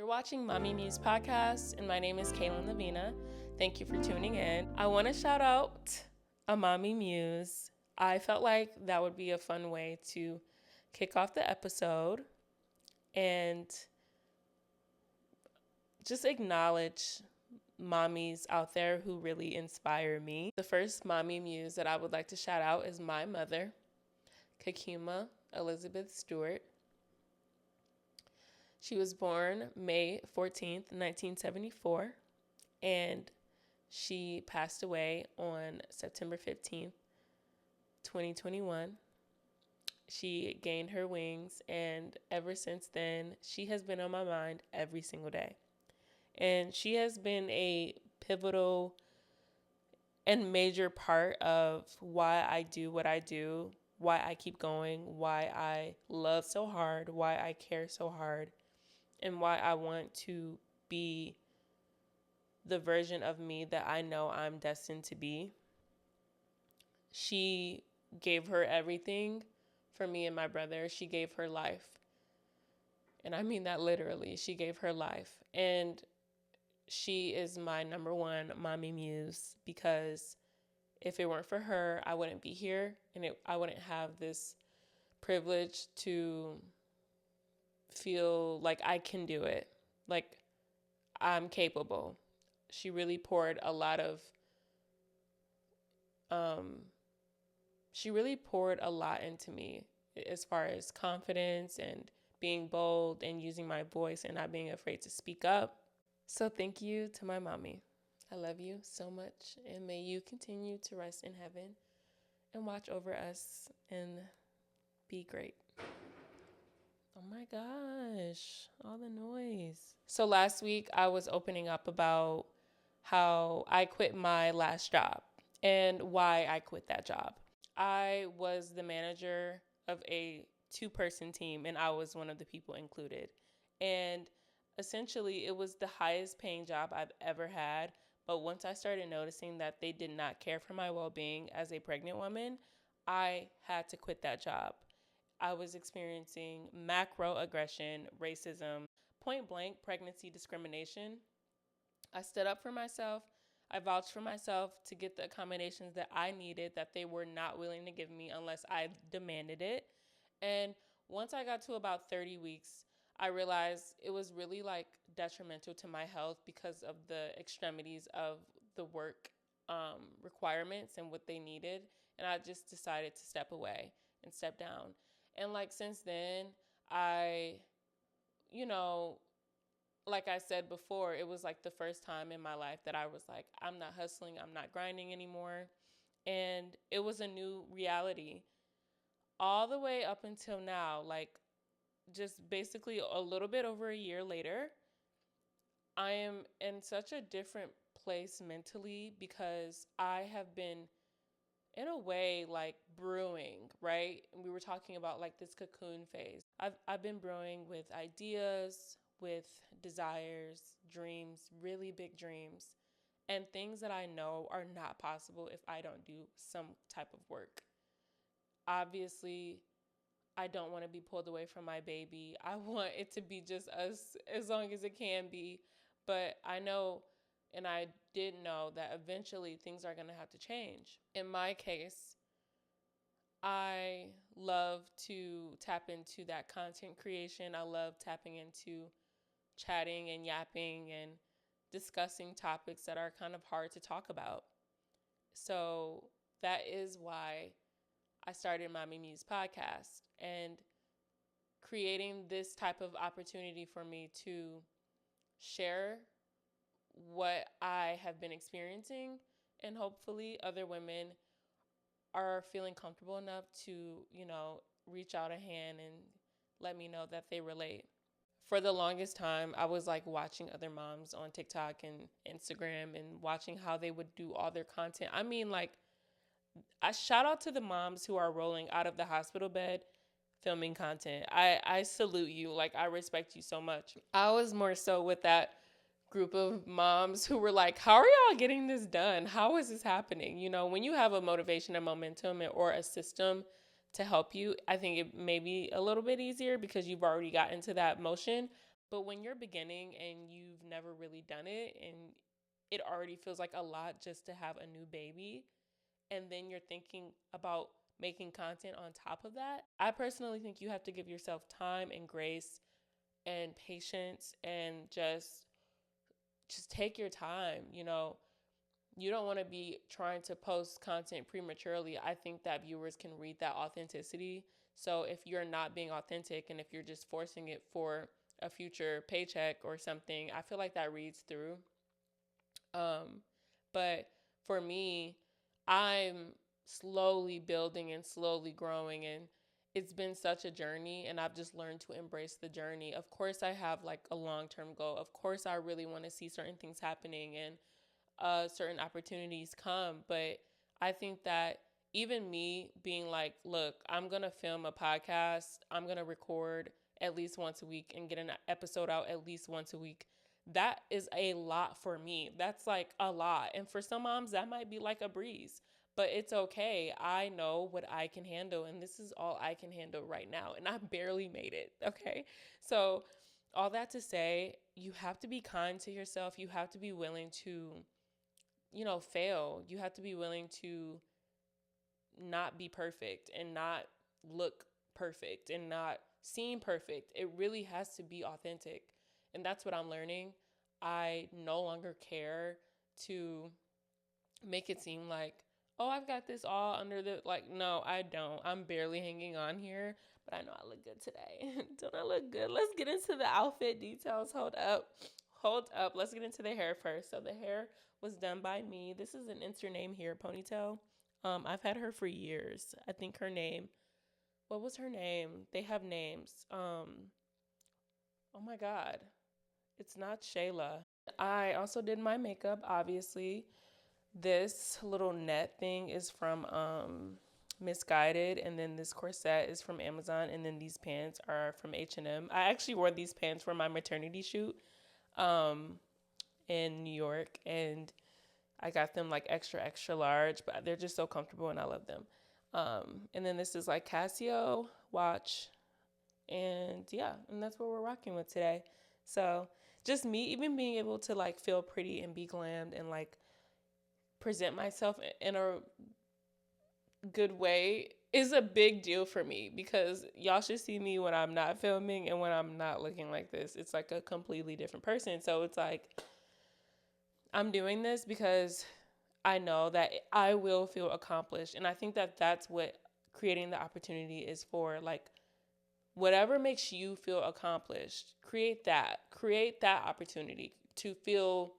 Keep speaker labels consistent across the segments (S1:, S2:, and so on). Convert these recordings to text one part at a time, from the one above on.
S1: You're watching Mommy Muse podcast, and my name is Kaylin Lavina. Thank you for tuning in. I want to shout out a Mommy Muse. I felt like that would be a fun way to kick off the episode and just acknowledge mommies out there who really inspire me. The first Mommy Muse that I would like to shout out is my mother, KiaNia Elizabeth Stewart. She was born May 14th, 1974, and she passed away on September 15th, 2021. She gained her wings, and ever since then, she has been on my mind every single day. And she has been a pivotal and major part of why I do what I do, why I keep going, why I love so hard, why I care so hard, and why I want to be the version of me that I know I'm destined to be. She gave her everything for me and my brother. She gave her life. And I mean that literally. She gave her life. And she is my number one mommy muse, because if it weren't for her, I wouldn't be here, and I wouldn't have this privilege to feel like I can do it, like I'm capable. She really poured a lot into me as far as confidence and being bold and using my voice and not being afraid to speak up. So thank you to my mommy. I love you so much, and may you continue to rest in heaven and watch over us and be great. Oh my gosh, all the noise. So last week I was opening up about how I quit my last job and why I quit that job. I was the manager of a 2-person team, and I was one of the people included. And essentially it was the highest paying job I've ever had. But once I started noticing that they did not care for my well-being as a pregnant woman, I had to quit that job. I was experiencing macroaggression, racism, point blank pregnancy discrimination. I stood up for myself. I vouched for myself to get the accommodations that I needed that they were not willing to give me unless I demanded it. And once I got to about 30 weeks, I realized it was really detrimental to my health because of the extremities of the work requirements and what they needed. And I just decided to step away and step down. And since then, I, like I said before, it was the first time in my life that I was I'm not hustling, I'm not grinding anymore. And it was a new reality all the way up until now, just basically a little bit over a year later. I am in such a different place mentally because I have been in a way brewing, right? And we were talking about this cocoon phase. I've been brewing with ideas, with desires, dreams, really big dreams, and things that I know are not possible if I don't do some type of work. Obviously, I don't want to be pulled away from my baby. I want it to be just us as long as it can be. But I know, and I did know, that eventually things are going to have to change. In my case, I love to tap into that content creation. I love tapping into chatting and yapping and discussing topics that are kind of hard to talk about. So that is why I started Mommy Muse podcast, and creating this type of opportunity for me to share what I have been experiencing, and hopefully other women are feeling comfortable enough to, reach out a hand and let me know that they relate. For the longest time, I was watching other moms on TikTok and Instagram and watching how they would do all their content. I mean, I shout out to the moms who are rolling out of the hospital bed filming content. I salute you. I respect you so much. I was more so with that group of moms who were how are y'all getting this done? How is this happening? When you have a motivation, a momentum, or a system to help you, I think it may be a little bit easier because you've already gotten to that motion. But when you're beginning and you've never really done it and it already feels like a lot just to have a new baby, and then you're thinking about making content on top of that, I personally think you have to give yourself time and grace and patience and just take your time. You don't want to be trying to post content prematurely. I think that viewers can read that authenticity. So if you're not being authentic and if you're just forcing it for a future paycheck or something, I feel like that reads through. But for me, I'm slowly building and slowly growing, and it's been such a journey, and I've just learned to embrace the journey. Of course, I have like a long-term goal. Of course, I really want to see certain things happening and certain opportunities come. But I think that even me being like, look, I'm going to film a podcast, I'm going to record at least once a week and get an episode out at least once a week. That is a lot for me. That's like a lot. And for some moms, that might be like a breeze, but it's okay. I know what I can handle, and this is all I can handle right now. And I barely made it. Okay. So, all that to say, you have to be kind to yourself. You have to be willing to fail. You have to be willing to not be perfect and not look perfect and not seem perfect. It really has to be authentic. And that's what I'm learning. I no longer care to make it seem like, oh, I've got this all under the, like, no, I don't. I'm barely hanging on here, but I know I look good today. Don't I look good? Let's get into the outfit details. Hold up. Let's get into the hair first. So the hair was done by me. This is an insert name here, ponytail. I've had her for years. I think her name, what was her name? They have names. Oh my God. It's not Shayla. I also did my makeup, obviously. This little net thing is from Misguided, and then this corset is from Amazon, and then these pants are from H&M. I actually wore these pants for my maternity shoot in New York, and I got them like extra, extra large, but they're just so comfortable and I love them. And then this is like Casio watch, and yeah, and that's what we're rocking with today. So just me even being able to like feel pretty and be glammed and like present myself in a good way is a big deal for me, because y'all should see me when I'm not filming and when I'm not looking like this. It's like a completely different person. So it's like I'm doing this because I know that I will feel accomplished. And I think that that's what creating the opportunity is for. Like, whatever makes you feel accomplished, create that opportunity to feel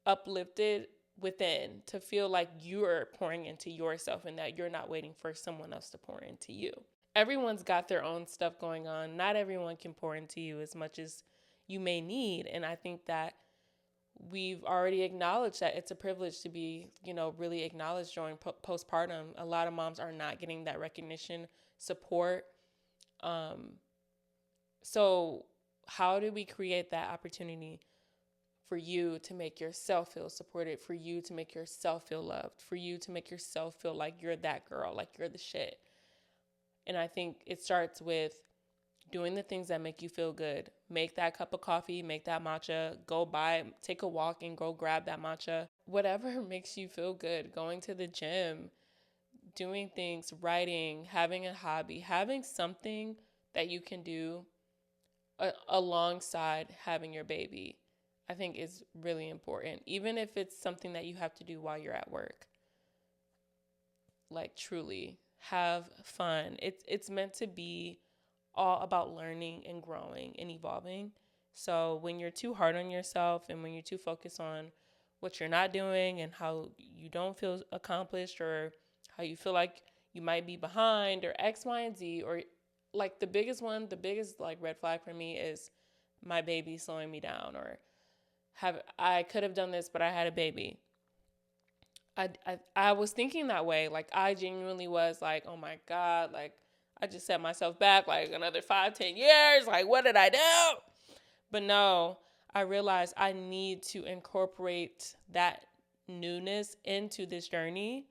S1: uplifted within, to feel like you're pouring into yourself and that you're not waiting for someone else to pour into you. Everyone's got their own stuff going on. Not everyone can pour into you as much as you may need. And I think that we've already acknowledged that it's a privilege to be, really acknowledged during postpartum. A lot of moms are not getting that recognition, support. So how do we create that opportunity for you to make yourself feel supported, for you to make yourself feel loved, for you to make yourself feel like you're that girl, like you're the shit? And I think it starts with doing the things that make you feel good. Make that cup of coffee, make that matcha, take a walk and go grab that matcha. Whatever makes you feel good. Going to the gym, doing things, writing, having a hobby, having something that you can do alongside having your baby, I think is really important. Even if it's something that you have to do while you're at work. Like, truly, have fun. It's meant to be all about learning and growing and evolving. So when you're too hard on yourself and when you're too focused on what you're not doing and how you don't feel accomplished, or how you feel like you might be behind, or X, Y, and Z, or like the biggest like red flag for me is my baby slowing me down, or I could have done this, but I had a baby. I was thinking that way. Like, I genuinely was like, oh my God, like, I just set myself back like another 5-10 years. Like, what did I do? But no, I realized I need to incorporate that newness into this journey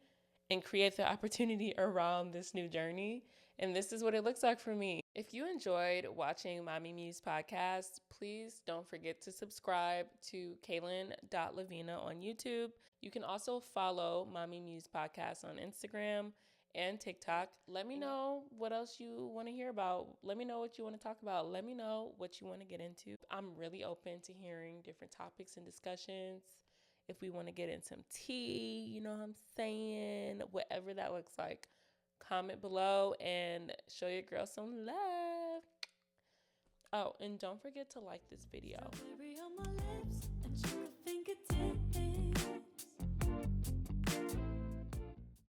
S1: and create the opportunity around this new journey. And this is what it looks like for me. If you enjoyed watching Mommy Muse podcast, please don't forget to subscribe to Kaylin.Lavina on YouTube. You can also follow Mommy Muse podcast on Instagram and TikTok. Let me know what else you want to hear about. Let me know what you want to talk about. Let me know what you want to get into. I'm really open to hearing different topics and discussions. If we want to get in some tea, you know what I'm saying? Whatever that looks like. Comment below and show your girl some love. Oh, and don't forget to like this video.